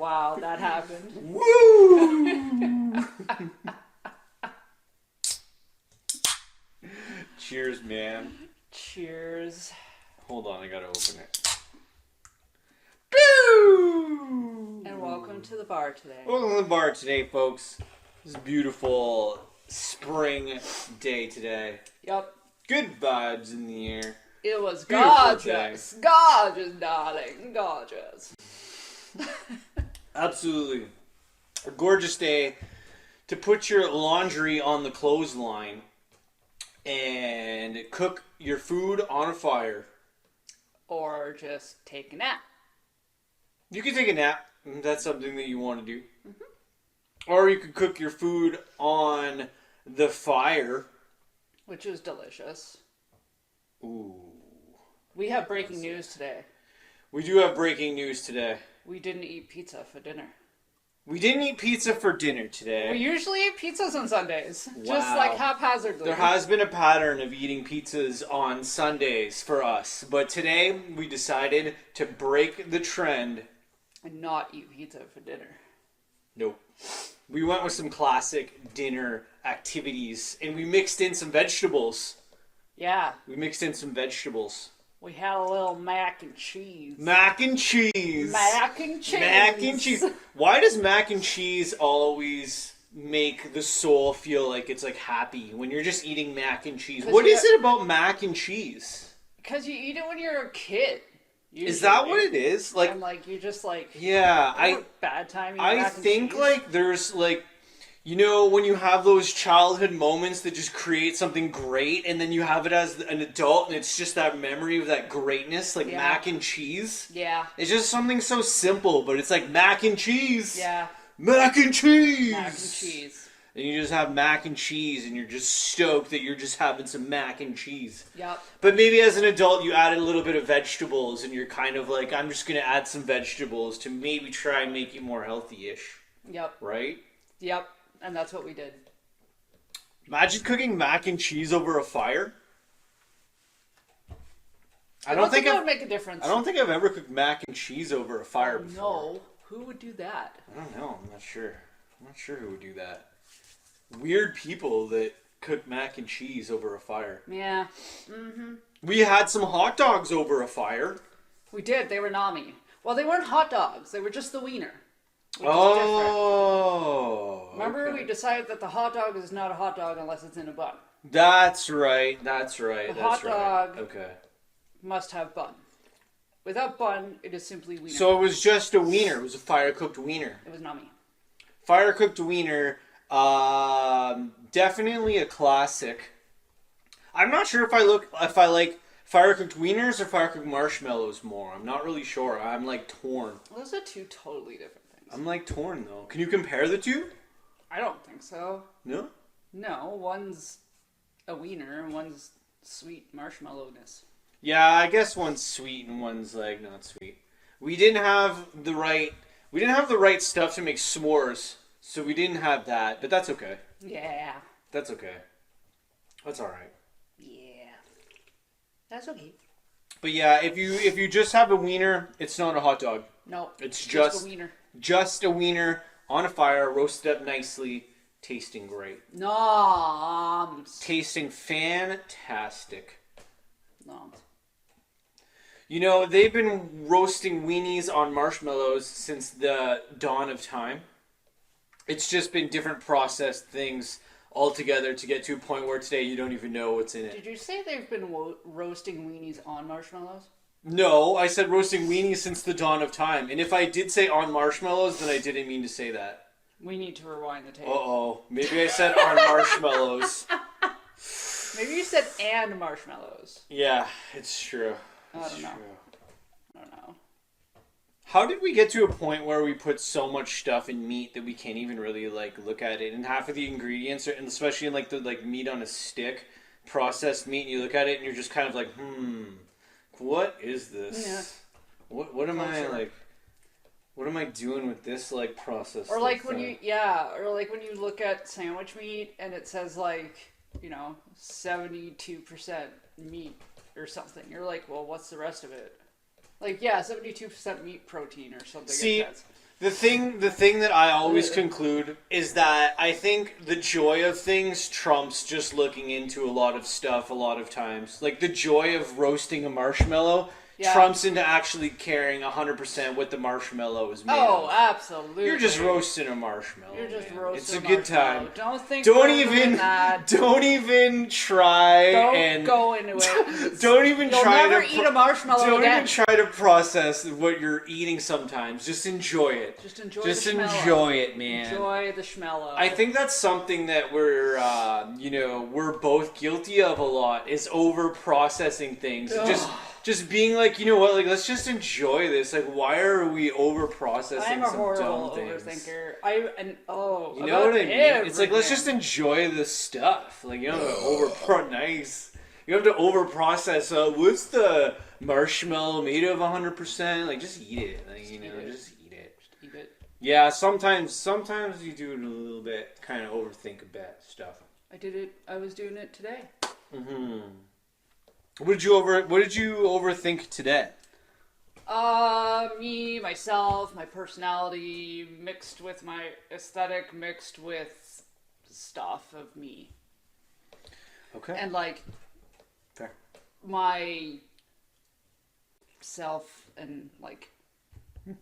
wow, that happened. Woo! Cheers, man. Cheers. Hold on, I gotta open it. And welcome to the bar today. Welcome to the bar today, folks. This is a beautiful spring day today. Yep. Good vibes in the air. It was Beautiful gorgeous. Gorgeous, darling. Gorgeous. Absolutely. A gorgeous day to put your laundry on the clothesline and cook your food on a fire. Or just take a nap. You can take a nap. If that's something that you want to do. Mm-hmm. Or you could cook your food on the fire. Which is delicious. Ooh. We have breaking news today. We do have breaking news today. We didn't eat pizza for dinner. We didn't eat pizza for dinner today. We usually eat pizzas on Sundays. Wow. Just like haphazardly. There has been a pattern of eating pizzas on Sundays for us. But today we decided to break the trend. And not eat pizza for dinner. Nope. We went with some classic dinner activities. And we mixed in some vegetables. Yeah. We mixed in some vegetables. We had a little mac and cheese. Mac and cheese. Mac and cheese. Mac and cheese. Why does mac and cheese always make the soul feel like it's like happy when you're just eating mac and cheese? What is it about mac and cheese? Because you eat it when you're a kid. Usually. Is that what it is? Like, and like you're just like, yeah, bad time. I think like there's like, you know, when you have those childhood moments that just create something great, and then you have it as an adult, and it's just that memory of that greatness, like mac and cheese. Yeah. It's just something so simple, but it's like mac and cheese. Yeah. Mac and cheese. Mac and cheese. And you just have mac and cheese, and you're just stoked that you're just having some mac and cheese. Yep. But maybe as an adult, you added a little bit of vegetables, and you're kind of like, I'm just going to add some vegetables to maybe try and make you more healthy-ish. Yep. Right? Yep. And that's what we did. Imagine cooking mac and cheese over a fire. I don't think it would make a difference. I don't think I've ever cooked mac and cheese over a fire before. No. Who would do that? I don't know. I'm not sure. I'm not sure who would do that. Weird people that cook mac and cheese over a fire. Yeah. Mm-hmm. We had some hot dogs over a fire. We did. They were nami. Well, they weren't hot dogs. They were just the wiener. Oh. Remember, okay. we decided that the hot dog is not a hot dog unless it's in a bun. That's right. That's right. The that's hot dog Okay. must have bun. Without bun, it is simply wiener. So it was just a wiener. It was a fire-cooked wiener. It was nami. Fire-cooked wiener. Definitely a classic. I'm not sure if I like fire-cooked wieners or fire-cooked marshmallows more. I'm not really sure. I'm like torn. Those are two totally different things. I'm like torn though. Can you compare the two? I don't think so. No? No, one's a wiener and one's sweet marshmallowness. Yeah, I guess one's sweet and one's like not sweet. We didn't have the right stuff to make s'mores, so we didn't have that, but that's okay. Yeah. That's okay. That's all right. Yeah. That's okay. But yeah, if you just have a wiener, it's not a hot dog. No. It's just a wiener. Just a wiener on a fire, roasted up nicely, tasting great. Noms. Tasting fantastic. Noms. You know, they've been roasting weenies on marshmallows since the dawn of time. It's just been different processed things altogether to get to a point where today you don't even know what's in it. Did you say they've been roasting weenies on marshmallows? No, I said roasting weenies since the dawn of time. And if I did say on marshmallows, then I didn't mean to say that. We need to rewind the tape. Uh-oh. Maybe I said on marshmallows. Maybe you said and marshmallows. Yeah, it's true. I don't know. How did we get to a point where we put so much stuff in meat that we can't even really like look at it? And half of the ingredients are, and especially in like the meat on a stick, processed meat, and you look at it and you're just kind of like, what is this? Yeah. What am I like? What am I doing with this like process? Or like when you look at sandwich meat and it says like, 72% meat or something. You're like, well, what's the rest of it? Like, yeah, 72% meat protein or something. See, The thing that I always conclude is that I think the joy of things trumps just looking into a lot of stuff a lot of times. Like the joy of roasting a marshmallow trumps into actually caring 100% what the marshmallow is made of. Oh, absolutely. You're just roasting a marshmallow. You're just man. roasting It's a good time. Don't think Don't further than that. Don't even try Don't go into it. Don't even You'll try never to eat a marshmallow Don't again. even try to process what you're eating sometimes. Just enjoy it. Just enjoy Just the schmello. enjoy it, man. Enjoy the schmello. I think that's something that we're both guilty of a lot is over processing things. Just being like, you know what, like let's just enjoy this. Like why are we over processing I'm a some horrible dumb things? overthinker. You know what I mean? It's like let's just enjoy the stuff. Like you don't have to nice. You don't have to over process what's the marshmallow made of 100%? Like just eat it. Like just eat it. Just eat it. Yeah, sometimes you do it a little bit, kind of overthink a bit stuff. I was doing it today. Mm-hmm. What did you overthink today? Me, myself, my personality, mixed with my aesthetic, mixed with stuff of me. Okay. And like fair. My self and like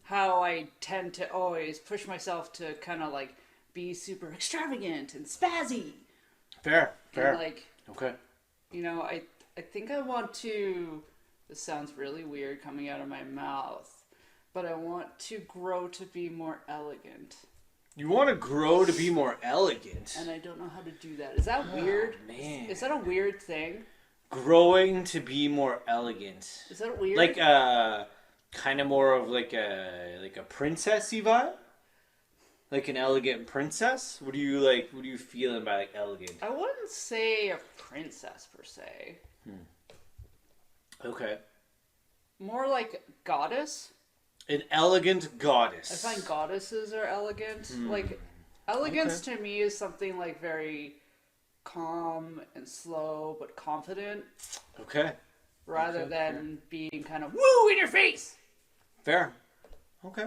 how I tend to always push myself to kind of like be super extravagant and spazzy. Fair. And like, okay. You know, I think I want to, this sounds really weird coming out of my mouth, but I want to grow to be more elegant. You want to grow to be more elegant? And I don't know how to do that. Is that weird? Man. Is that a weird thing? Growing to be more elegant. Is that weird? Like kind of more of like a princessy vibe? Like an elegant princess? What are you feeling by like elegant? I wouldn't say a princess per se. Okay. More like goddess. An elegant goddess. I find goddesses are elegant. Like elegance to me is something like very calm and slow but confident. Okay. Rather than being kind of woo in your face. Fair. Okay.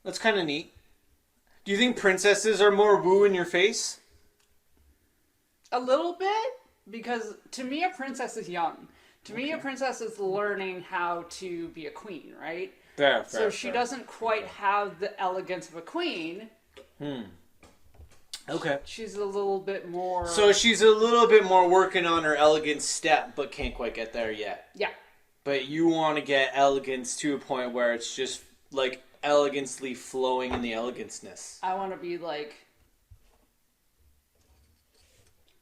That's kind of neat. Do you think princesses are more woo in your face? A little bit, because to me a princess is young. To me a princess is learning how to be a queen, right? Fair. So she doesn't quite have the elegance of a queen. Okay. She's a little bit more... So she's a little bit more working on her elegant step, but can't quite get there yet. Yeah. But you want to get elegance to a point where it's just like elegantly flowing in the elegance-ness. I want to be like...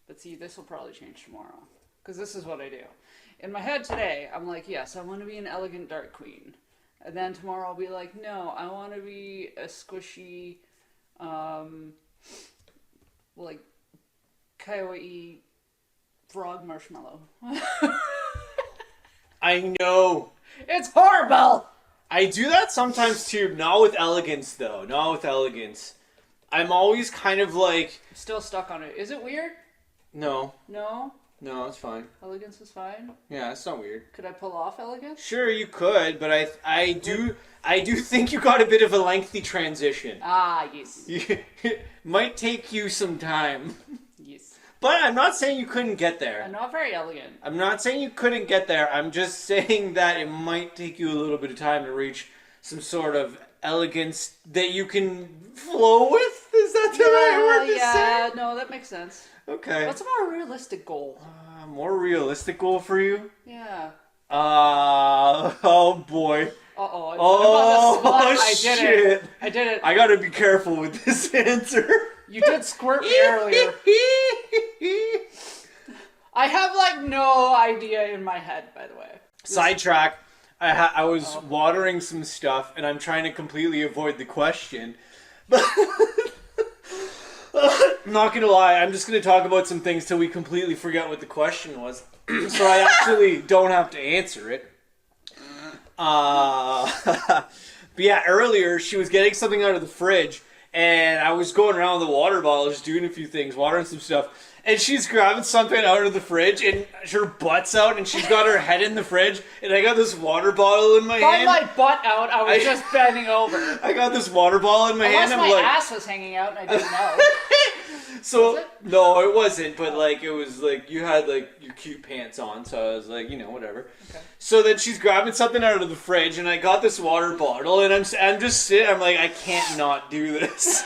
But see, this will probably change tomorrow. Because this is what I do. In my head today, I'm like, yes, I want to be an elegant dark queen. And then tomorrow I'll be like, no, I want to be a squishy, like, kawaii frog marshmallow. I know. It's horrible! I do that sometimes too. Not with elegance, though. Not with elegance. I'm always kind of like... I'm still stuck on it. Is it weird? No. No? No, it's fine. Elegance is fine? Yeah, it's not weird. Could I pull off elegance? Sure, you could, but I do think you got a bit of a lengthy transition. Ah, yes. It might take you some time. Yes. But I'm not saying you couldn't get there. I'm not very elegant. I'm not saying you couldn't get there. I'm just saying that it might take you a little bit of time to reach some sort of elegance that you can flow with. Is that the right word to say? Yeah, no, that makes sense. Okay. What's a more realistic goal? More realistic goal for you? Yeah. Oh boy. Uh-oh. Oh, shit. I did it. I gotta be careful with this answer. You did squirt me earlier. I have, like, no idea in my head, by the way. Sidetrack. I was watering some stuff, and I'm trying to completely avoid the question. But I'm not gonna lie, I'm just gonna talk about some things till we completely forget what the question was. So I actually don't have to answer it. But yeah, earlier she was getting something out of the fridge, and I was going around with the water bottle, just doing a few things, watering some stuff. And she's grabbing something out of the fridge, and her butt's out, and she's got her head in the fridge, and I got this water bottle in my hand. By my butt out, I was just bending over. I got this water bottle in my hand. Unless my ass was hanging out, and I didn't know. So, no, it wasn't, but like, it was like, you had like your cute pants on, so I was like, whatever. Okay. So then she's grabbing something out of the fridge, and I got this water bottle, and I'm just sitting, I'm like, I can't not do this.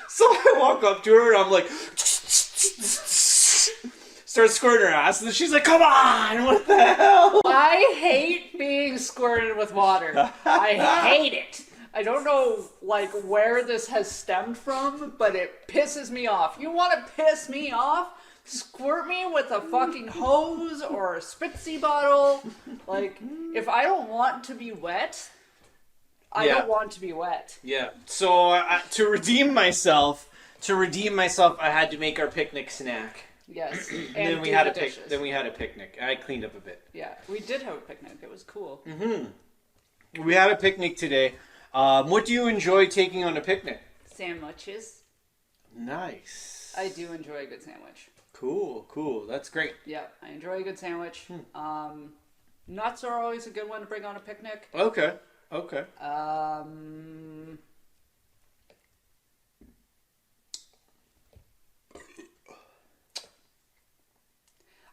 So I walk up to her, and I'm like, start squirting her ass, and then she's like, come on, what the hell? I hate being squirted with water. I hate it. I don't know, like, where this has stemmed from, but it pisses me off. You want to piss me off? Squirt me with a fucking hose or a spritzy bottle. Like, if I don't want to be wet, I don't want to be wet. Yeah. So to redeem myself, I had to make our picnic snack. Yes. And then we had a picnic. I cleaned up a bit. Yeah, we did have a picnic. It was cool. Mm-hmm. We had a picnic today. What do you enjoy taking on a picnic? Sandwiches. Nice. I do enjoy a good sandwich. Cool. That's great. Yeah, I enjoy a good sandwich. Nuts are always a good one to bring on a picnic. Okay.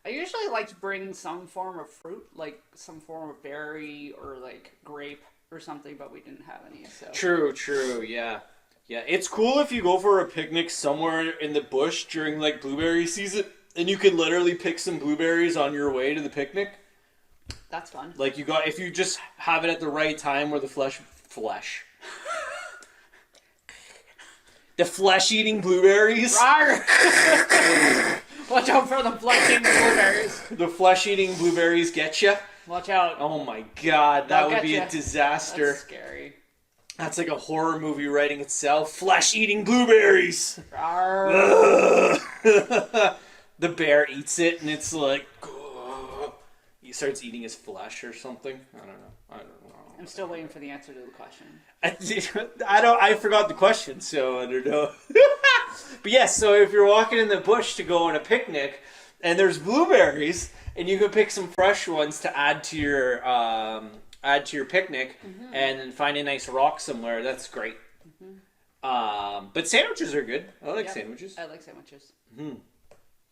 I usually like to bring some form of fruit, like some form of berry or like grape or something, but we didn't have any. So True. Yeah. It's cool if you go for a picnic somewhere in the bush during like blueberry season, and you can literally pick some blueberries on your way to the picnic. That's fun. Like if you just have it at the right time where the flesh. The flesh-eating blueberries. Watch out for the flesh-eating blueberries. The flesh-eating blueberries get you. Watch out. Oh my god, that would be a disaster. That's scary. That's like a horror movie writing itself. Flesh-eating blueberries. The bear eats it, and it's like... He starts eating his flesh or something. I don't know. I'm still waiting for the answer to the question. I forgot the question, so I don't know. But yes, so if you're walking in the bush to go on a picnic, and there's blueberries, and you can pick some fresh ones to add to your picnic, and then find a nice rock somewhere, that's great. But sandwiches are good. I like sandwiches. I like sandwiches.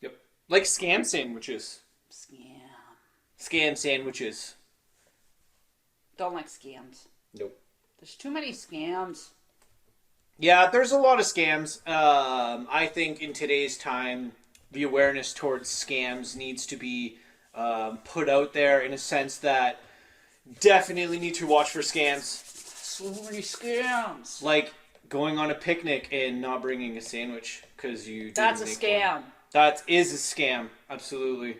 Yep. Like scam sandwiches. Scam sandwiches. Don't like scams. Nope. There's too many scams. Yeah, there's a lot of scams. I think in today's time, the awareness towards scams needs to be put out there in a sense that definitely need to watch for scams. So many scams. Like going on a picnic and not bringing a sandwich because you. That's a scam. One. That is a scam. Absolutely.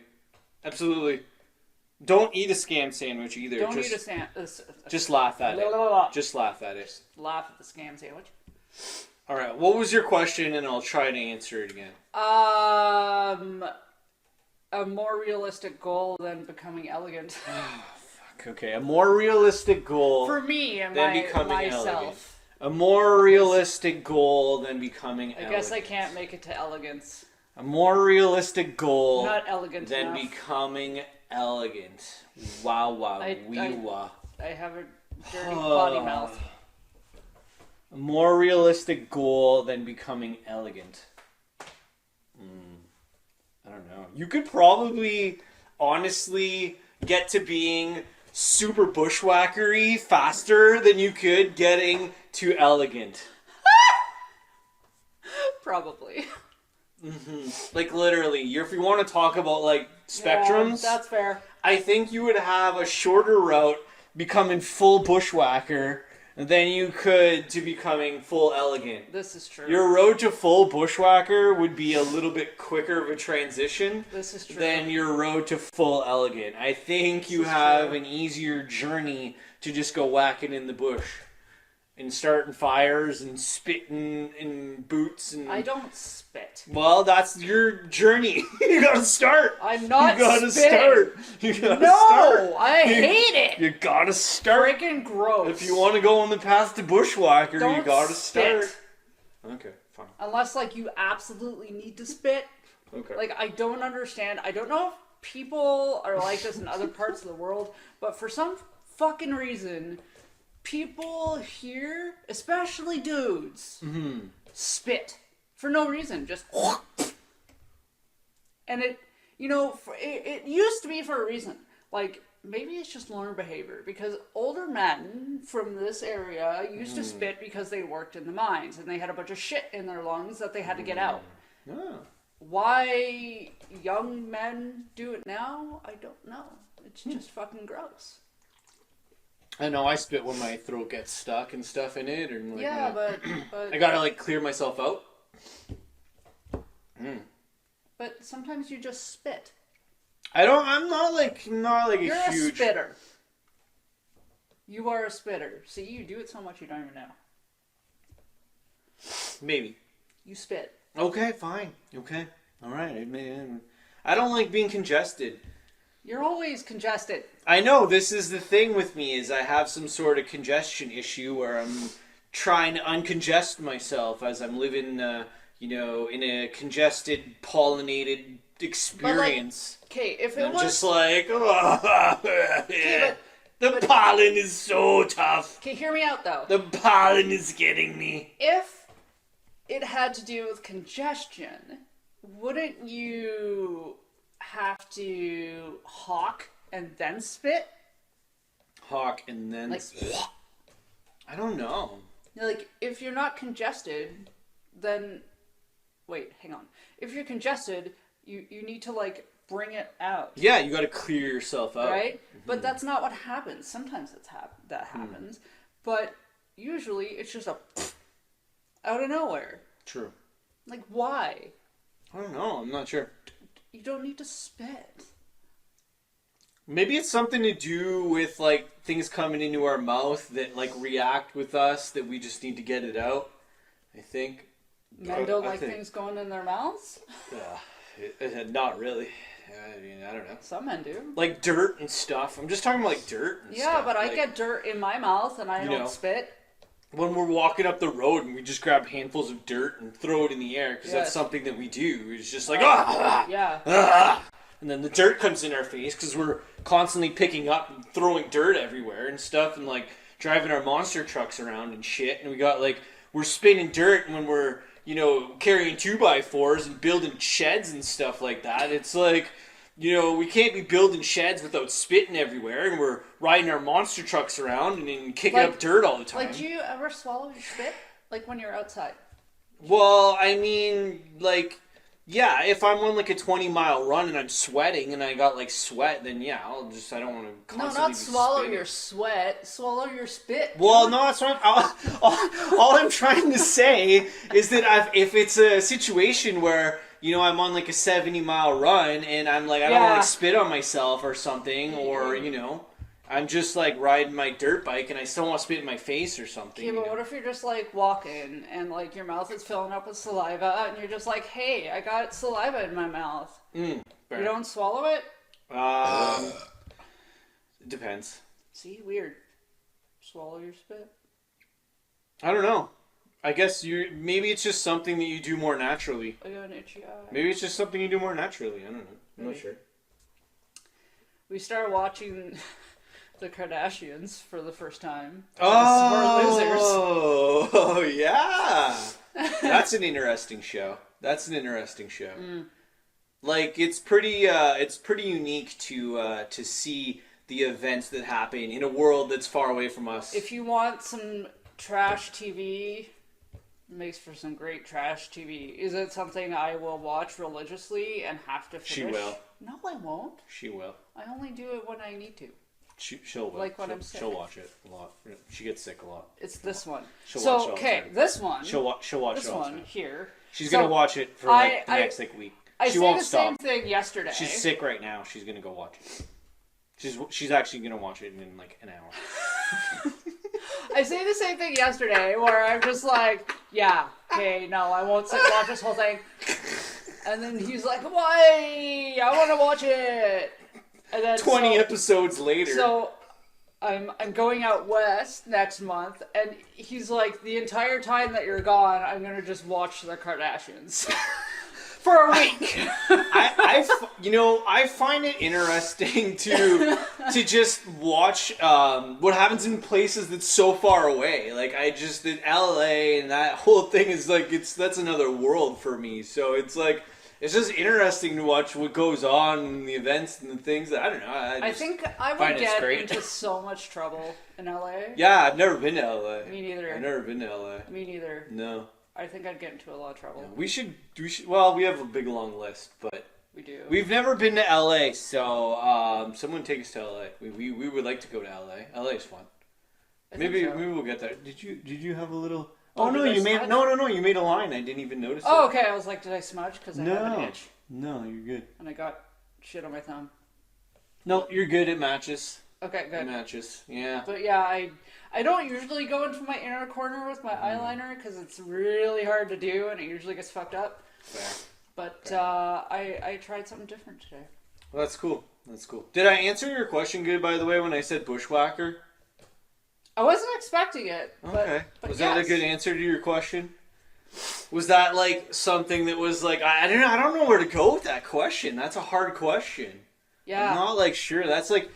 Don't eat a scam sandwich either. Don't eat a sandwich. Just laugh at it. Just laugh at it. Just laugh at the scam sandwich. All right. What was your question? And I'll try to answer it again. A more realistic goal than becoming elegant. Fuck. Okay. A more realistic goal for me and than becoming myself. Elegant. A more realistic goal than becoming elegant. I guess I can't make it to elegance. A more realistic goal Not elegant than enough. Becoming elegant. Wow. I have a dirty Oh. potty mouth. A more realistic goal than becoming elegant. I don't know. You could probably, honestly, get to being super bushwhackery faster than you could getting to elegant. Probably. Like literally, if you want to talk about like spectrums, yeah, that's fair. I think you would have a shorter route becoming full bushwhacker than you could to becoming full elegant. This is true. Your road to full bushwhacker would be a little bit quicker of a transition this is true. than your road to full elegant. I think you have an easier journey to just go whacking in the bush and starting fires and spitting in boots and. I don't spit. Well, that's your journey. You gotta start. I'm not. You gotta spitting. start. You gotta no, start. I hate it. You gotta start. Freaking gross. If you want to go on the path to bushwhacker, don't you gotta spit. start. Okay, fine. Unless, like, you absolutely need to spit. Okay. Like, I don't understand. I don't know if people are like this in other parts of the world, but for some fucking reason, people here, especially dudes, spit for no reason. Just and it, you know, it used to be for a reason. Like, maybe it's just learned behavior, because older men from this area used to spit because they worked in the mines and they had a bunch of shit in their lungs that they had to get out. Oh. Why young men do it now, I don't know. It's just fucking gross. I know I spit when my throat gets stuck and stuff in it, or like, Yeah, but I gotta like clear myself out. but sometimes you just spit. I'm not like You're a huge a spitter. You are a spitter. See, you do it so much you don't even know. Maybe. You spit. Okay, fine. Okay. All right. I don't like being congested. You're always congested. I know, this is the thing with me, is I have some sort of congestion issue where I'm trying to uncongest myself as I'm living, in a congested, pollinated experience. Okay, if it I'm was just like, the pollen is so tough. okay, hear me out though. The pollen is getting me. If it had to do with congestion, wouldn't you have to hawk and then spit? Hawk and then Like, spit. I don't know. Like, if you're not congested, then wait, hang on. If you're congested, you need to like bring it out. Yeah, you got to clear yourself out. Right? But that's not what happens. Sometimes that happens, but usually it's just a out of nowhere. True. Like, why? I don't know. I'm not sure. You don't need to spit. Maybe it's something to do with like things coming into our mouth that like react with us, that we just need to get it out. I think. Men don't like things going in their mouths? Not really. I mean, I don't know. Some men do. Like dirt and stuff. I'm just talking about like dirt and stuff. Yeah, but I like, get dirt in my mouth and I don't spit. When we're walking up the road and we just grab handfuls of dirt and throw it in the air, because that's something that we do. It's just like, yeah. And then the dirt comes in our face because we're constantly picking up and throwing dirt everywhere and stuff, and like driving our monster trucks around and shit. And we got like, we're spinning dirt when we're, carrying 2x4s and building sheds and stuff like that. It's like, we can't be building sheds without spitting everywhere, and we're riding our monster trucks around and then kicking up dirt all the time. Like, do you ever swallow your spit? Like when you're outside? Well, I mean, like, yeah, if I'm on like a 20-mile run and I'm sweating and I got like sweat, then yeah, I don't want to constantly not be swallow spitting. your sweat, swallow your spit. Well, no, that's what all I'm trying to say is that if it's a situation where, I'm on like a 70-mile run and I'm like, I don't want to spit on myself or something, or, I'm just like riding my dirt bike and I still want to spit in my face or something. Okay, but what if you're just like walking and like your mouth is filling up with saliva and you're just like, hey, I got saliva in my mouth. You don't swallow it? It depends. See, weird. Swallow your spit? I don't know. I guess maybe it's just something that you do more naturally. I got an itchy eye. Maybe it's just something you do more naturally. I don't know. I'm not sure. We started watching the Kardashians for the first time. Oh, we're losers. Oh, yeah. That's an interesting show. Like, it's pretty unique to see the events that happen in a world that's far away from us. If you want some trash TV, makes for some great trash TV. Is it something I will watch religiously and have to finish? She will. No, I won't. She will. I only do it when I need to. She'll like when I'm sick. She'll watch it a lot. She gets sick a lot. It's this one. She'll watch it all the okay, time. this one. She'll watch this it all the one time. here. She's gonna watch it for the next week. She won't stop. Same thing yesterday. She's sick right now. She's gonna go watch it. She's actually gonna watch it in like an hour. I say the same thing yesterday where I'm just like, yeah, okay, no, I won't sit and watch this whole thing. And then he's like, why? I want to watch it. And then 20 episodes later. So I'm going out west next month, and he's like, the entire time that you're gone, I'm gonna just watch the Kardashians for a week. I find it interesting to just watch what happens in places that's so far away. Like in LA and that whole thing is like that's another world for me. So it's like it's just interesting to watch what goes on in the events and the things that I don't know. I think I would get into so much trouble in LA. Yeah, I've never been to LA. Me neither. I've never been to LA. Me neither. No. I think I'd get into a lot of trouble. Yeah, we should. Well, we have a big long list, but we do. We've never been to LA, so someone take us to LA. We would like to go to LA. LA is fun. Maybe we'll get there. Did you have a little? Oh no, you made you made a line. I didn't even notice. Oh, okay. I was like, did I smudge? Because I have an itch. No, you're good. And I got shit on my thumb. No, you're good. It matches. Okay, good. It matches. Yeah. But yeah, I don't usually go into my inner corner with my eyeliner because it's really hard to do and it usually gets fucked up. Fair. But I tried something different today. Well, that's cool. That's cool. Did I answer your question good, by the way, when I said bushwhacker? I wasn't expecting it. Okay. But was yes. that a good answer to your question? Was that like something that was like I don't know where to go with that question. That's a hard question. Yeah. I'm not like sure. That's like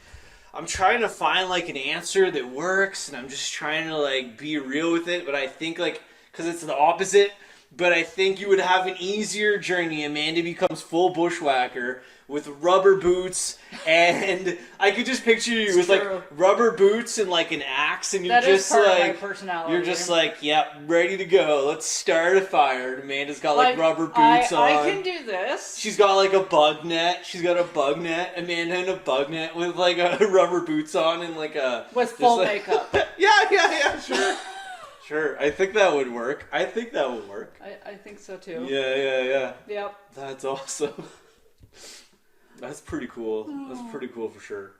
I'm trying to find like an answer that works, and I'm just trying to like be real with it. But I think like because it's the opposite. But I think you would have an easier journey. Amanda becomes full bushwhacker with rubber boots, and I could just picture you with like rubber boots and like an axe, and you're just like my personality. You're just like, yep, ready to go. Let's start a fire. And Amanda's got like rubber boots on. I can do this. She's got like a bug net. She's got a bug net. Amanda in a bug net with like a rubber boots on and like a with full makeup. Yeah, sure. Sure, I think that would work. I think so too. Yeah. Yep. That's awesome. That's pretty cool. That's pretty cool for sure.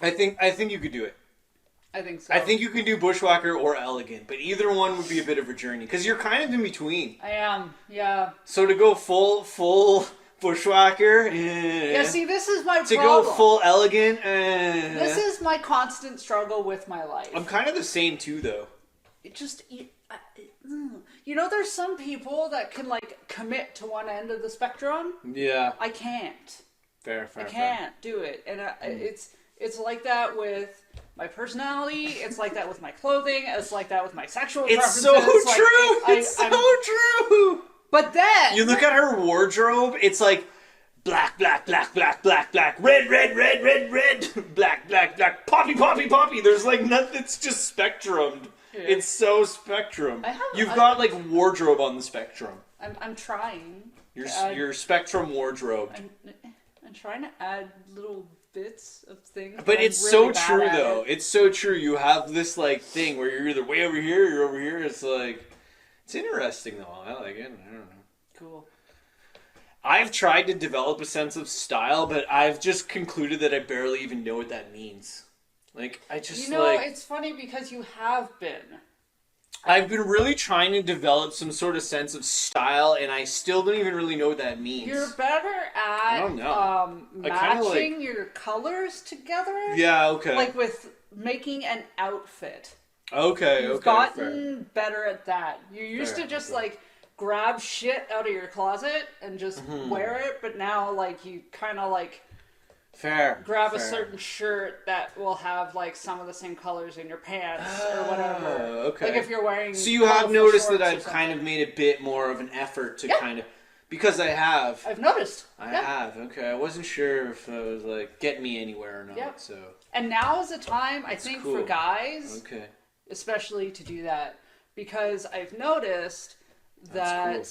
I think you could do it. I think so. I think you can do bushwhacker or elegant, but either one would be a bit of a journey because you're kind of in between. I am. Yeah. So to go full bushwhacker. Yeah, see, this is my problem. To go full elegant. This is my constant struggle with my life. I'm kind of the same too, though. It just, there's some people that can like commit to one end of the spectrum. Yeah. I can't. Fair. I can't do it, and it's like that with my personality. It's like that with my clothing. It's like that with my sexual preferences. It's so true. But then you look at her wardrobe, it's like black, red, black, poppy. There's like nothing. It's just spectrumed. Yeah. It's so spectrum. You've got like wardrobe on the spectrum. I'm trying. Your spectrum wardrobe. I'm trying to add little bits of things. But it's really so true though. It's so true. You have this like thing where you're either way over here or you're over here. It's like. It's interesting though. I like it. I don't know. Cool. I've tried to develop a sense of style, but I've just concluded that I barely even know what that means. Like, I just it's funny because you have been. I've been really trying to develop some sort of sense of style, and I still don't even really know what that means. You're better at matching your colors together. Yeah, okay. Like with making an outfit. Okay, You've gotten better at that. You used to just like grab shit out of your closet and just wear it, but now like you kind of like grab a certain shirt that will have like some of the same colors in your pants or whatever. Okay. Like if you're wearing. So you have noticed that I've kind of made a bit more of an effort to kind of. Because I have. I've noticed. I have. Okay. I wasn't sure if it was like getting me anywhere or not. Yep. So. And now is the time I think for guys. Okay. Especially to do that, because I've noticed that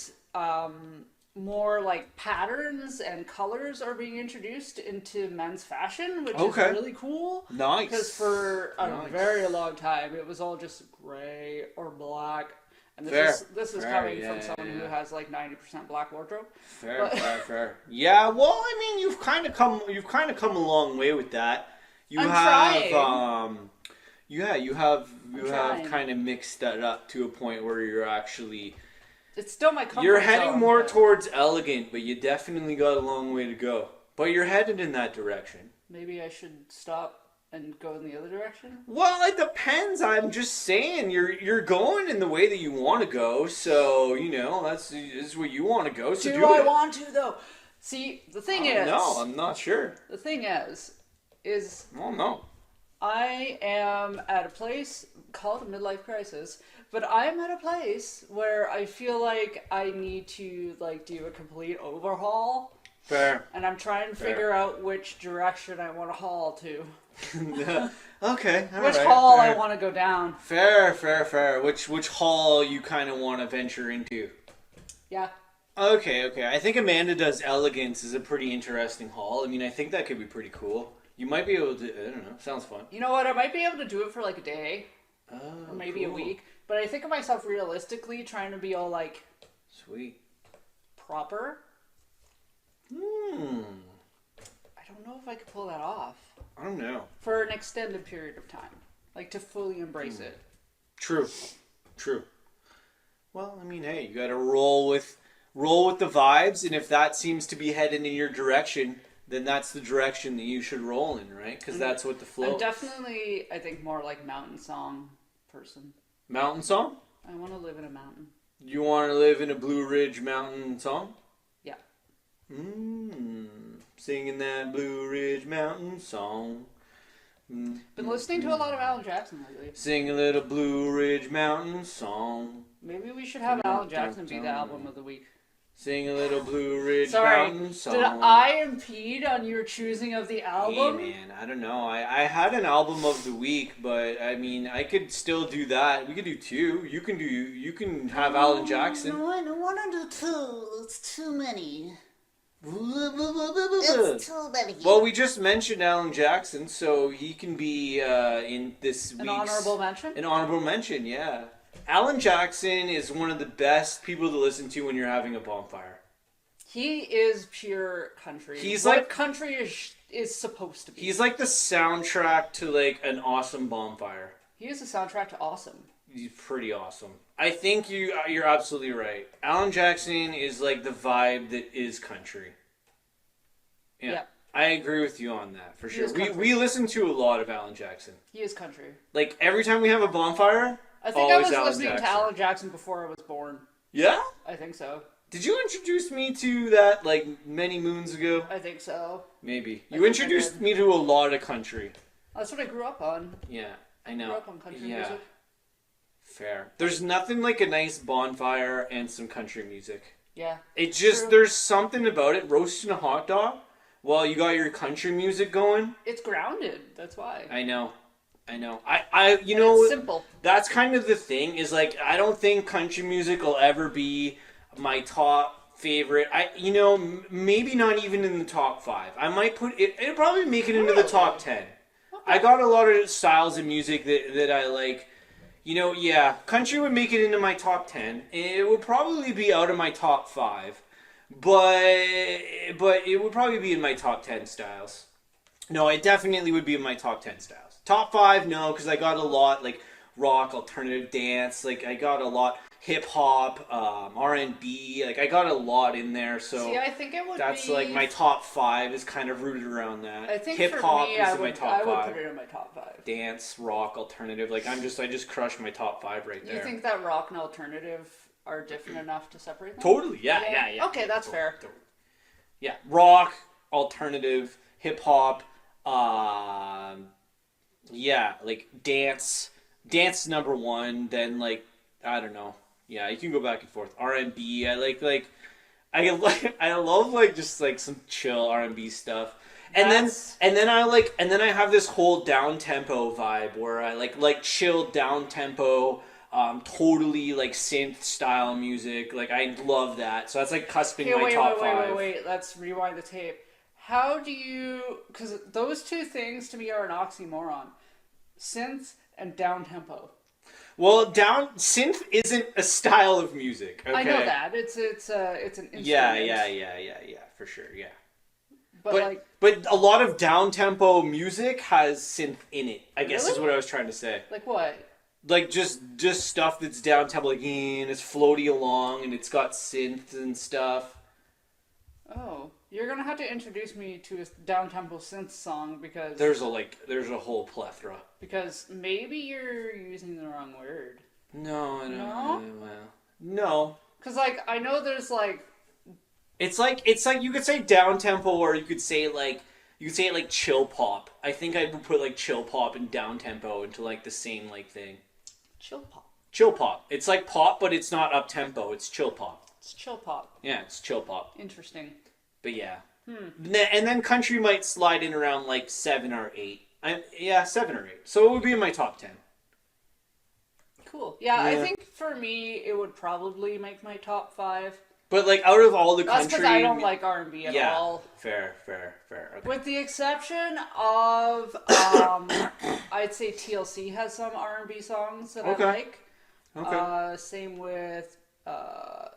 more like patterns and colors are being introduced into men's fashion, which is really cool. Nice. Because for a very long time, it was all just gray or black. And this is coming from someone who has like 90% black wardrobe. Fair. Yeah, well, I mean, you've kind of come a long way with that. I'm trying. You have kind of mixed that up to a point where you're actually. It's still my comfort You're heading more towards elegant, but you definitely got a long way to go. But you're headed in that direction. maybe I should stop and go in the other direction? Well, it depends. I'm just saying you're going in the way that you want to go, so this is where you want to go. So Do do I it. want to though? See, the thing is, No, I'm not sure. the thing is Oh no. I am at a place, call it a midlife crisis, but I'm at a place where I feel like I need to do a complete overhaul, Fair. and I'm trying to figure out which direction I want to haul to. Okay. Which hall I want to go down. Fair. Which hall you kind of want to venture into? Yeah. Okay. I think Amanda Does Elegance is a pretty interesting hall. I mean, I think that could be pretty cool. You might be able to, I don't know, sounds fun. You know what, I might be able to do it for like a day. Oh, or maybe cool. a week. But I think of myself realistically trying to be all Sweet. proper. Hmm. I don't know if I could pull that off. I don't know. For an extended period of time. To fully embrace it. True. Well, I mean, hey, you gotta roll with the vibes, and if that seems to be heading in your direction, then that's the direction that you should roll in, right? Because that's what the flow. I'm definitely, I think, more mountain song person. Mountain song? I want to live in a mountain. You want to live in a Blue Ridge mountain song? Yeah. Singing that Blue Ridge mountain song. Been listening to a lot of Alan Jackson lately. Sing a little Blue Ridge mountain song. Maybe we should have Alan Jackson be the album of the week. Sing a little Blue Ridge Sorry, mountain song. did I impede on your choosing of the album? Hey man, I don't know. I had an album of the week, but I mean, I could still do that. We could do two. You can have Alan Jackson. No, I don't want to do two. It's too many. It's too many. Well, we just mentioned Alan Jackson, so he can be in this week's... An honorable mention? An honorable mention, yeah. Alan Jackson is one of the best people to listen to when you're having a bonfire. He is pure country. He's what country is supposed to be. He's like the soundtrack to an awesome bonfire. He is the soundtrack to awesome. He's pretty awesome. I think you're absolutely right. Alan Jackson is the vibe that is country. Yeah. I agree with you on that, for sure. We listen to a lot of Alan Jackson. He is country. Every time we have a bonfire, I think I was Alan listening Jackson. to Alan Jackson before I was born. Yeah? I think so. Did you introduce me to that many moons ago? I think so. Maybe. I You think introduced me to a lot of country. That's what I grew up on. Yeah, I know. Grew up on country music. Fair. There's nothing like a nice bonfire and some country music. Yeah. It just, True. there's something about it. Roasting a hot dog while you got your country music going. It's grounded. That's why. I know. It's simple. That's kind of the thing is I don't think country music will ever be my top favorite. Maybe not even in the top 5. I might put it. It'll probably make it into the top 10. Okay. I got a lot of styles of music that I like. Country would make it into my top 10. It would probably be out of my top 5, but it would probably be in my top 10 styles. No, it definitely would be in my top 10 styles. Top 5, no, because I got a lot rock, alternative dance. I got a lot hip hop, R&B. I got a lot in there. So see, I think it would. That's be... my top 5 is kind of rooted around that. I think hip for hop me, is I in would, my top 5. I would put it in my top 5. Dance, rock, alternative. I just crushed my top 5 right there. You think that rock and alternative are different enough to separate them? Totally. Yeah. Okay, that's fair. Totally. Yeah, rock, alternative, hip hop. Dance number 1. Then I don't know. Yeah, you can go back and forth. R&B. I love just some chill R&B stuff. And then I have this whole down tempo vibe where I like chill down tempo, totally synth style music. I love that. So that's cusping my top 5. Wait. Let's rewind the tape. How do you? Because those two things to me are an oxymoron: synth and down tempo. Well, synth isn't a style of music. Okay? I know that it's an instrument. Yeah, for sure. Yeah. But a lot of down tempo music has synth in it. I guess is Really? what I was trying to say. Like what? Just stuff that's down tempo, and it's floaty along, and it's got synths and stuff. Oh. You're gonna have to introduce me to a down-tempo synth song because There's a whole plethora. maybe you're using the wrong word. No, I don't. No? Well, no. Because like I know there's like It's like you could say down tempo, or you could say like chill pop. I think I would put like chill pop and down tempo into like the same like thing. chill pop. Chill pop. It's like pop, but it's not up tempo. It's chill pop. It's chill pop. Yeah, it's chill pop. Interesting. But yeah. And then country might slide in around like 7 or 8. 7 or 8. So it would be in my top 10. Cool. Yeah, I think for me it would probably make my top 5. But like out of all the That's country, because I don't like R&B at all. Fair. Okay. With the exception of, I'd say TLC has some R&B songs that Okay. I like. Okay. Same with, I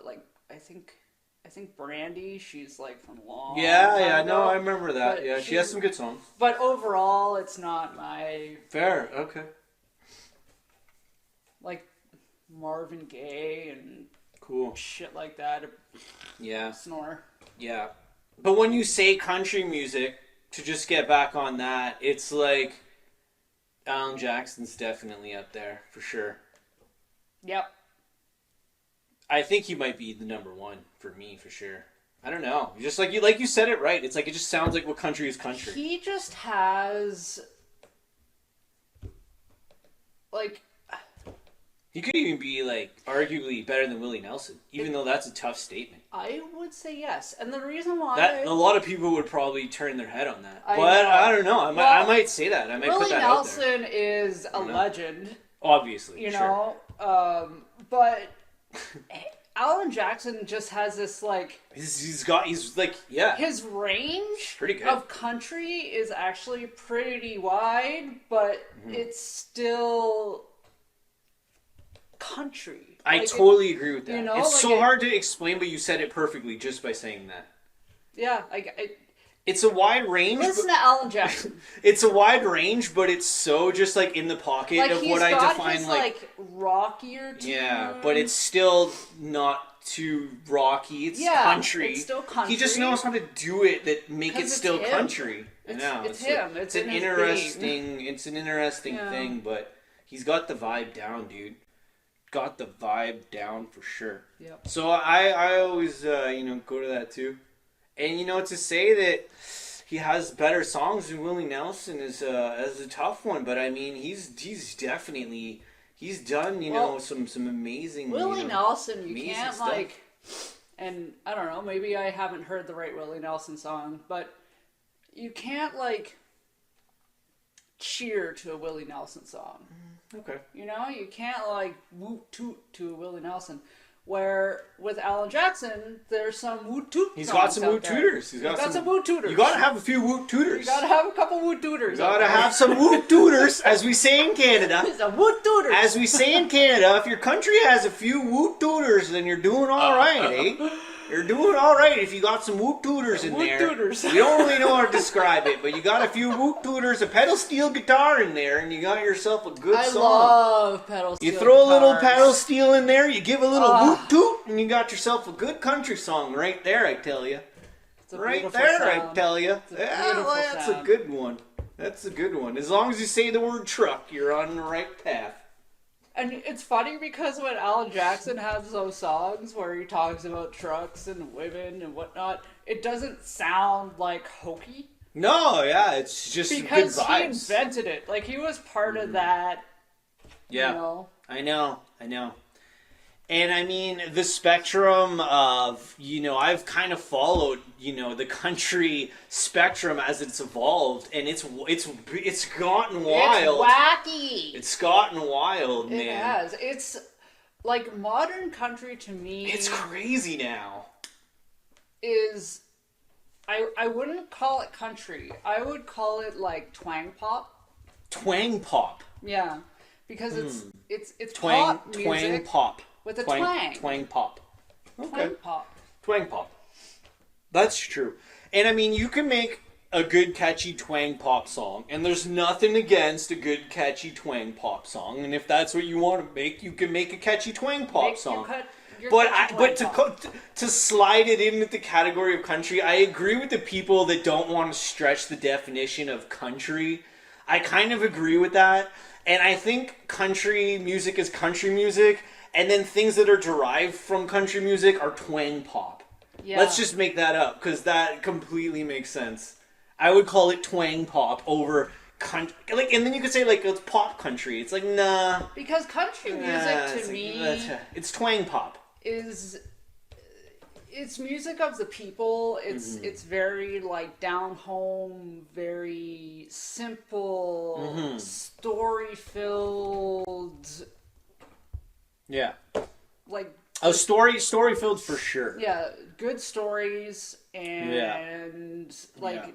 think Brandy. She's like from long. Yeah, time no, ago. I remember that. But Yeah, she has some good songs. But overall, it's not my Fair. Okay. like Marvin Gaye and Cool. shit like that. Yeah. Snore. Yeah. But when you say country music, to just get back on that, it's like Alan Jackson's definitely up there for sure. Yep. I think he might be the number one for me for sure. I don't know. Just like you said it right. It's like it just sounds like what country is country. He just has like He could even be like arguably better than Willie Nelson, even though that's a tough statement. I would say yes, and the reason why That a lot of people would probably turn their head on that, I but know. I don't know. I Well, might say that. I might Willie put that out there. Nelson is a legend, Obviously, you sure. know, but Alan Jackson just has this like He's like his range pretty good. of country is actually pretty wide, but Mm-hmm. it's still country. I Like, totally agree with that. you know, It's like so it- hard to explain, but you said it perfectly just by saying that. Yeah, It's a wide range. listen to Alan Jackson. It's a wide range, but it's so just like in the pocket Like of he's what I got define his like. rockier tunes. Yeah, but it's still not too rocky. It's Yeah, country. it's still country. He just knows how to do it that make it 'Cause it's still him. country. It's- I know. it's him. It's It's an in his interesting. It's an interesting Yeah. thing, but he's got the vibe down, dude. Got the vibe down for sure. Yep. So I always go to that too, and to say that he has better songs than Willie Nelson is a tough one. But I mean he's definitely he's done some amazing Willie Nelson, you amazing can't stuff. and I don't know, maybe I haven't heard the right Willie Nelson song, but you can't cheer to a Willie Nelson song. Okay. You know, you can't woot toot to a Willie Nelson. Where with Alan Jackson, there's some woot toot. He's got some songs out woot there. tooters. He's got some woot tooters. You gotta have a few woot tooters. You gotta have a couple woot tooters. You gotta have some woot tooters, as we say in Canada. It's a woot tooters. As we say in Canada, if your country has a few woot tooters, then you're doing all right, eh? You're doing all right if you got some woot tooters in Woot there. tooters. You don't really know how to describe it, but you got a few woot tooters, a pedal steel guitar in there, and you got yourself a good I song. love pedal steel You throw a little guitars. pedal steel in there, you give a little woot toot, and you got yourself a good country song right there, I tell you. It's a Right beautiful there, I sound. tell you. It's a beautiful That's sound. a good one. That's a good one. As long as you say the word truck, you're on the right path. And it's funny because when Alan Jackson has those songs where he talks about trucks and women and whatnot, it doesn't sound like hokey. No, yeah, it's just Because good he vibes. invented it. Like, he was part of that, Yeah, you know. I know. And I mean, the spectrum of, I've kind of followed, the country spectrum as it's evolved, and it's gotten wild. It's wacky. It's gotten wild, It man. has. It's like modern country to me It's crazy now. is I wouldn't call it country. I would call it like twang pop. Twang pop. Yeah. Because it's Twang, pop twang music pop. with a twang. Twang pop. Okay. Twang pop. Twang pop. That's true. And I mean, you can make a good catchy twang pop song, and there's nothing against a good catchy twang pop song. And if that's what you want to make, you can make a catchy twang pop song. but to slide it in with the category of country, I agree with the people that don't want to stretch the definition of country. I kind of agree with that, and I think country music is country music, and then things that are derived from country music are twang pop. Yeah. Let's just make that up because that completely makes sense. I would call it twang pop over country, like, and then you could say like it's pop country. It's like nah, because country music to me it's twang pop. It's music of the people. It's very like down home, very simple, story filled. Yeah, like a story filled for sure. Yeah, good stories and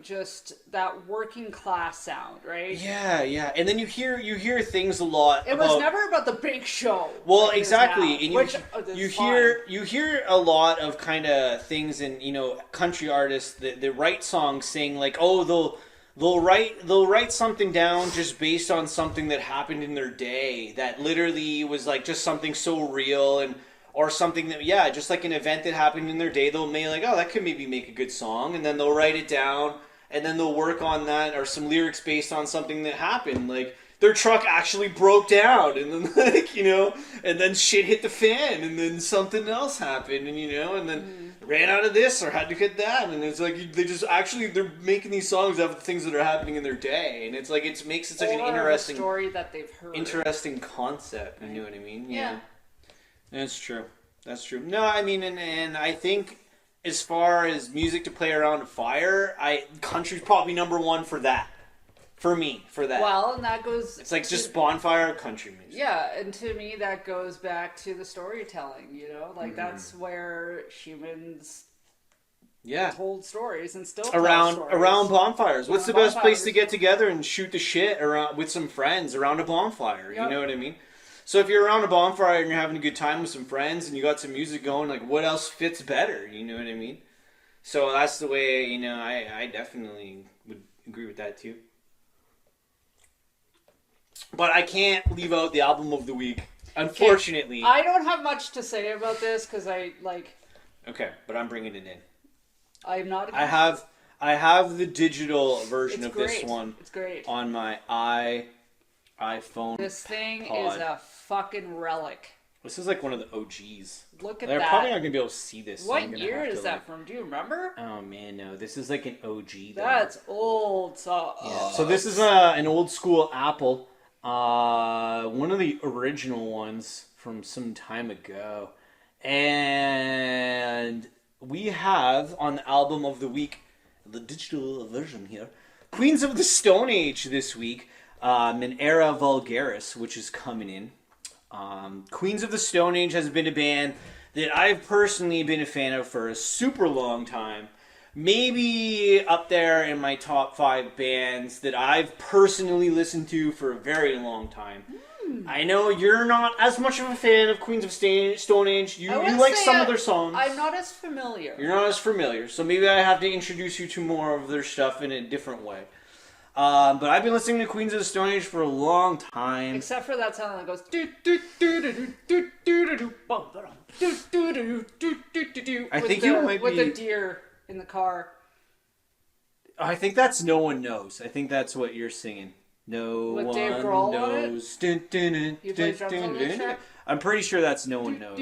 just that working class sound, right? Yeah, and then you hear things a lot. It was never about the big show. Well, exactly, and you hear a lot of kind of things in country artists that write songs saying like, oh, they'll write something down just based on something that happened in their day that literally was like just something so real or something that just like an event that happened in their day. They'll make like, oh, that could maybe make a good song, and then they'll write it down and then they'll work on that or some lyrics based on something that happened, like their truck actually broke down and then and then shit hit the fan and then something else happened and then ran out of this or had to get that, and it's like they're making these songs out of the things that are happening in their day, and it's like it makes it such an interesting story that they've heard. Interesting concept, you know what I mean? Yeah. That's true. No, I mean, and I think as far as music to play around a fire, country's probably number one for that. For me, for that. Well, and that goes... It's like just bonfire country music. Yeah, and to me that goes back to the storytelling, Like that's where humans told stories and still tell stories. Around bonfires. What's the best place to get together and shoot the shit around with some friends around a bonfire? Yep. You know what I mean? So if you're around a bonfire and you're having a good time with some friends and you got some music going, like what else fits better? You know what I mean? So that's the way, I definitely would agree with that too. But I can't leave out the album of the week, unfortunately. I don't have much to say about this because I like... Okay, but I'm bringing it in. I'm not... I have the digital version of this one. It's great. On my iPhone. This thing is a fucking relic. This is like one of the OGs. Look at that. They're probably not going to be able to see this. What year is that from? Do you remember? Oh man, no. This is like an OG. That's old. So this is an old school Apple. One of the original ones from some time ago. And we have on the album of the week, the digital version here, Queens of the Stone Age this week. An Era Vulgaris, which is coming in. Queens of the Stone Age has been a band that I've personally been a fan of for a super long time. Maybe up there in my top 5 bands that I've personally listened to for a very long time. I know you're not as much of a fan of Queens of Stone Age. You like some of their songs. I'm not as familiar. You're not as familiar. So maybe I have to introduce you to more of their stuff in a different way. But I've been listening to Queens of the Stone Age for a long time. Except for that sound that goes do do do do do do do do bum do do do do do do. I think you might be with the deer in the car. I think that's No One Knows. I think that's what you're singing. No with one Dave Grohl knows. On it? You play drums on this track? I'm pretty sure that's No One Knows.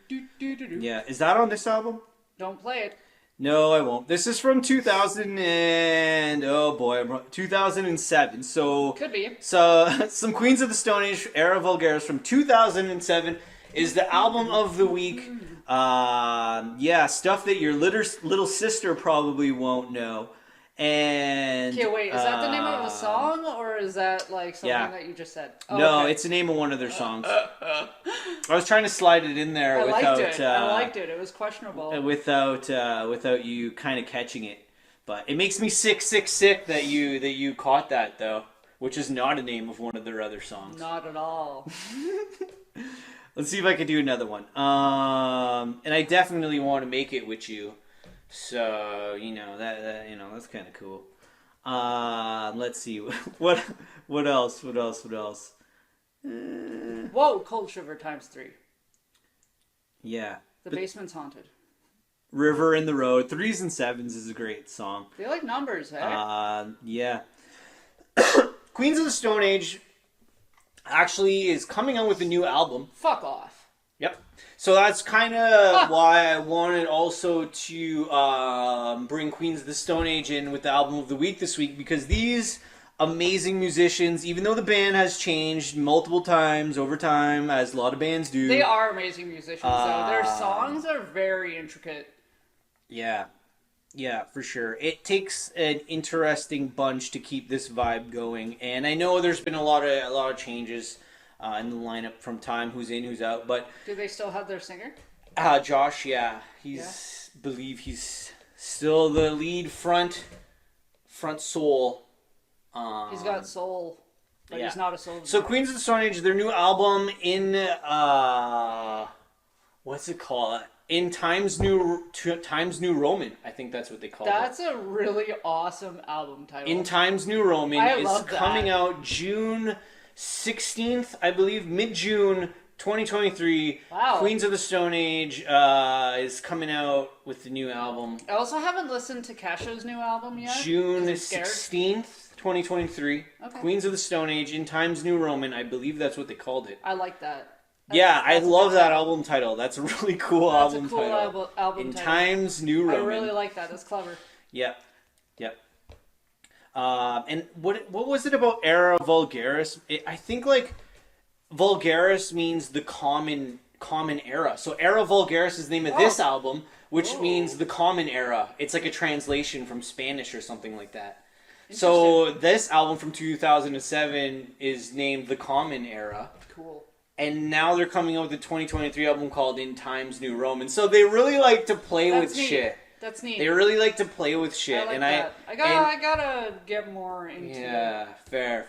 Yeah, is that on this album? Don't play it. No, I won't. This is from 2007. So could be. So some Queens of the Stone Age, Era Vulgaris from 2007 is the album of the week. Stuff that your little sister probably won't know. And okay, wait, is that the name of the song, or is that like something that you just said? Oh, no, okay. It's the name of one of their songs. I was trying to slide it in there without. I liked it. It was questionable. Without you kind of catching it, but it makes me sick that you caught that though, which is not a name of one of their other songs. Not at all. Let's see if I can do another one. And I definitely want to make it with you. So that that's kind of cool. Let's see what else. Whoa, Cold Sugar ×3. Yeah. The But Basement's haunted. River in the Road, 3s and 7s is a great song. They like numbers, eh? Yeah. Queens of the Stone Age actually is coming out with a new album. Fuck off. Yep. So that's kind of why I wanted also to bring Queens of the Stone Age in with the album of the week this week, because these amazing musicians, even though the band has changed multiple times over time, as a lot of bands do. They are amazing musicians, though. Their songs are very intricate. Yeah. Yeah, for sure. It takes an interesting bunch to keep this vibe going, and I know there's been a lot of changes in the lineup from time, who's in, who's out, but Do they still have their singer? Josh, believe he's still the lead front soul. He's got soul, but yeah. he's not a soul. So Queens of the Stone Age, their new album in what's it called? In Times New Roman, I think that's what they call it. That's a really awesome album title. In Times New Roman I is love that. coming out June 16th, I believe, mid-June 2023. Wow. Queens of the Stone Age is coming out with the new album I also haven't listened to Casho's new album yet. June 'cause I'm scared. 16th, 2023. Okay. Queens of the Stone Age in Times New Roman, I believe that's what they called it. I like that. Yeah, I that's a love good that title. album title. That's a really cool That's album a cool title. album in title. Times New I Roman. really like that. That's clever. Yep. And what was it about Era Vulgaris? I think like Vulgaris means the common era. So Era Vulgaris is the name of this album, which means the common era. It's like a translation from Spanish or something like that. So this album from 2007 is named The Common Era. Cool. And now they're coming out with a 2023 album called In Times New Roman. So they really like to play That's with neat. shit. That's neat. They really like to play with shit. I like and that. I gotta get more into yeah, fair.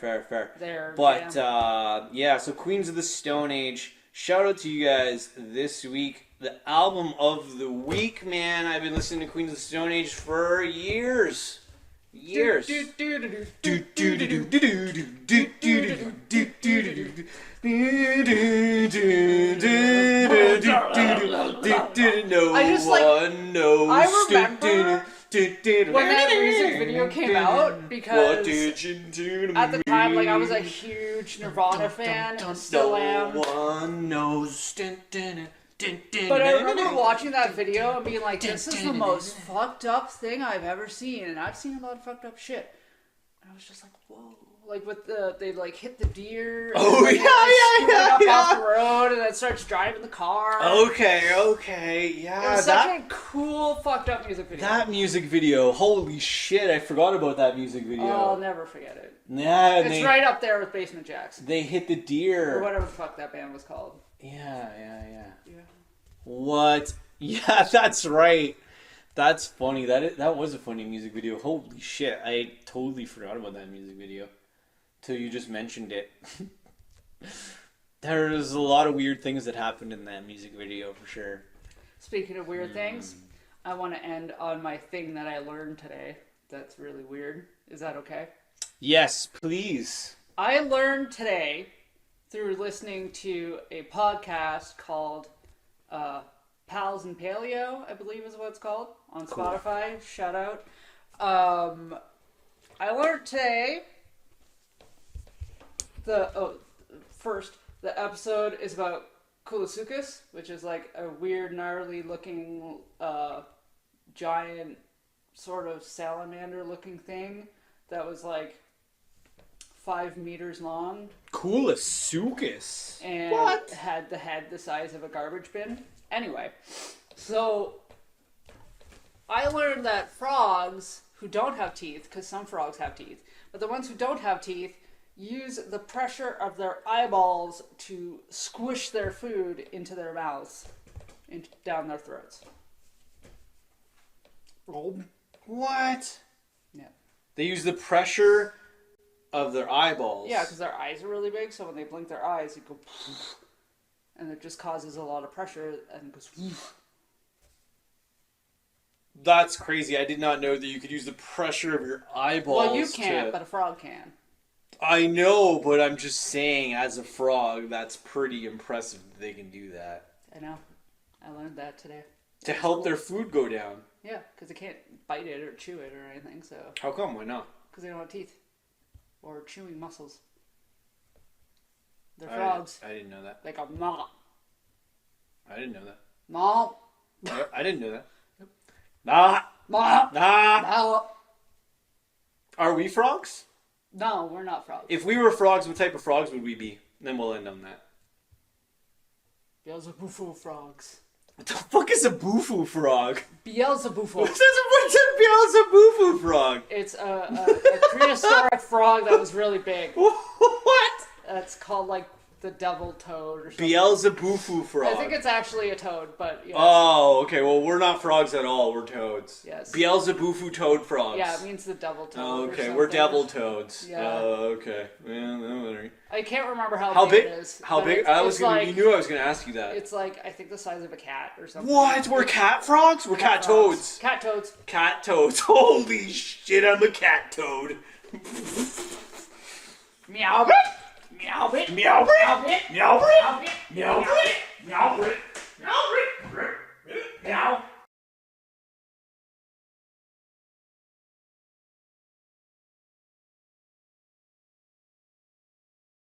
their But jam. yeah, so Queens of the Stone Age. Shout out to you guys this week. The album of the week, man. I've been listening to Queens of the Stone Age for years. I just, like, I remember when that music video came out, because at the time, like, I was a huge Nirvana fan, and still am. One knows. But I remember watching that video and being like, this is the most fucked up thing I've ever seen, and I've seen a lot of fucked up shit. And I was just like, whoa. Like with they like hit the deer. And Oh, then, yeah. Up off the road, and then starts driving the car. Okay, yeah. It was such a cool fucked up music video. That music video, holy shit! I forgot about that music video. I'll never forget it. Yeah, It's right up there with Basement Jacks, They hit the deer. or whatever the fuck that band was called. Yeah. Yeah. What? Yeah, that's right. That's funny. That was a funny music video. Holy shit! I totally forgot about that music video till you just mentioned it. There's a lot of weird things that happened in that music video for sure. Speaking of weird things, I want to end on my thing that I learned today. That's really weird. Is that okay? Yes, please. I learned today through listening to a podcast called Pals and Paleo, I believe is what it's called, on Spotify. Shout out. I learned today first, the episode is about Kulosuchus, which is like a weird, gnarly looking giant sort of salamander looking thing that was like 5 meters long. Kulosuchus. And had the head the size of a garbage bin. Anyway, so I learned that frogs who don't have teeth, because some frogs have teeth, but the ones who don't have teeth use the pressure of their eyeballs to squish their food into their mouths, down their throats. What? Yeah. They use the pressure of their eyeballs. Yeah, because their eyes are really big, so when they blink their eyes, it goes, and it just causes a lot of pressure, and it goes. That's crazy. I did not know that you could use the pressure of your eyeballs. Well, you can't, but a frog can. I know, but I'm just saying, as a frog, that's pretty impressive that they can do that. I know. I learned that today. To help their food go down. Yeah, because they can't bite it or chew it or anything, so... How come? Why not? Because they don't have teeth. Or chewing muscles. They're frogs. I didn't know that. They go, mom. I didn't know that. Mom. I didn't know that. Nah. Mom. Nah. No. Are we frogs? No, we're not frogs. If we were frogs, what type of frogs would we be? Then we'll end on that. Beelzebufo frogs. What the fuck is a boofoo frog? Beelzebufo. What's a boofoo frog? It's a prehistoric frog that was really big. What? That's called like the devil toad or something. Beelzebufoo frog. I think it's actually a toad, but yes. Oh, okay. Well, we're not frogs at all. We're toads. Yes. Beelzebufoo toad frogs. Yeah, it means the devil toad. Oh, or okay. something. We're devil toads. Yeah. Oh, okay. Yeah, no worry. I can't remember how big? big it is. How but big? It's like, you knew I was gonna ask you that. It's like I think the size of a cat or something. What? We're cat frogs? We're cat frogs. toads. Cat toads. Cat toads. Holy shit! I'm a cat toad. Meow. Meow. Meow. Meow. Meow. Meow. Meow. Meow. Meow.